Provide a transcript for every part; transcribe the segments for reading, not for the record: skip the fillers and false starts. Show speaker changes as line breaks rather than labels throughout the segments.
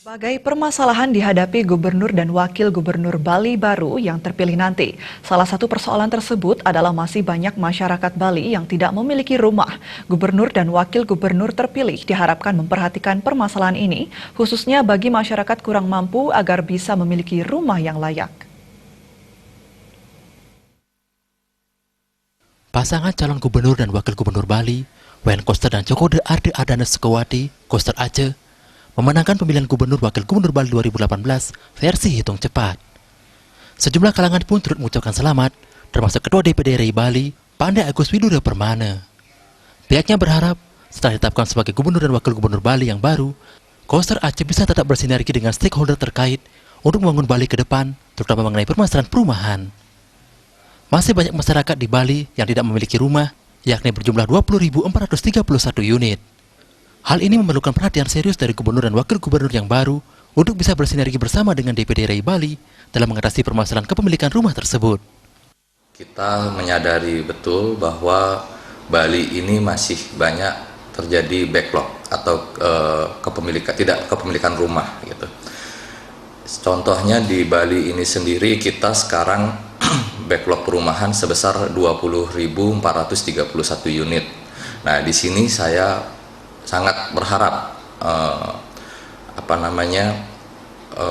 Berbagai permasalahan dihadapi gubernur dan wakil gubernur Bali baru yang terpilih nanti. Salah satu persoalan tersebut adalah masih banyak masyarakat Bali yang tidak memiliki rumah. Gubernur dan wakil gubernur terpilih diharapkan memperhatikan permasalahan ini, khususnya bagi masyarakat kurang mampu agar bisa memiliki rumah yang layak.
Pasangan calon gubernur dan wakil gubernur Bali, Wayan Koster dan Djoko Arde Ardana Sukawati, Koster Aceh, memenangkan pemilihan gubernur wakil gubernur Bali 2018 versi hitung cepat. Sejumlah kalangan pun turut mengucapkan selamat, termasuk Ketua DPD RI Bali, Pandai Agus Widodo Permana. Pihaknya berharap setelah ditetapkan sebagai gubernur dan wakil gubernur Bali yang baru, Koster Aceh bisa tetap bersinergi dengan stakeholder terkait untuk membangun Bali ke depan, terutama mengenai permasalahan perumahan. Masih banyak masyarakat di Bali yang tidak memiliki rumah, yakni berjumlah 20.431 unit. Hal ini memerlukan perhatian serius dari gubernur dan wakil gubernur yang baru untuk bisa bersinergi bersama dengan DPD RI Bali dalam mengatasi permasalahan kepemilikan rumah tersebut.
Kita menyadari betul bahwa Bali ini masih banyak terjadi backlog atau kepemilikan rumah gitu. Contohnya di Bali ini sendiri kita sekarang backlog perumahan sebesar 20.431 unit. Nah, di sini saya sangat berharap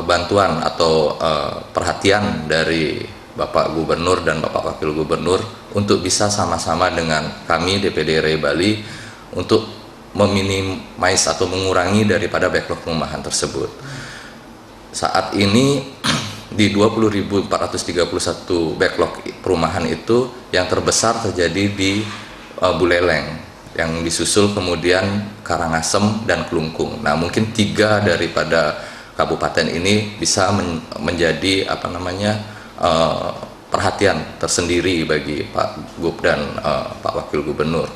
bantuan atau perhatian dari Bapak Gubernur dan Bapak Wakil Gubernur untuk bisa sama-sama dengan kami DPD RI Bali untuk meminimais atau mengurangi daripada backlog perumahan tersebut. Saat ini di 20.431 backlog perumahan itu yang terbesar terjadi di Buleleng, yang disusul kemudian Karangasem dan Klungkung. Nah, mungkin 3 daripada kabupaten ini bisa menjadi perhatian tersendiri bagi Pak Gub dan Pak Wakil Gubernur.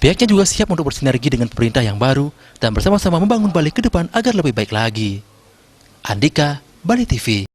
Pihaknya juga siap untuk bersinergi dengan pemerintah yang baru dan bersama-sama membangun Bali ke depan agar lebih baik lagi. Andika, Bali TV.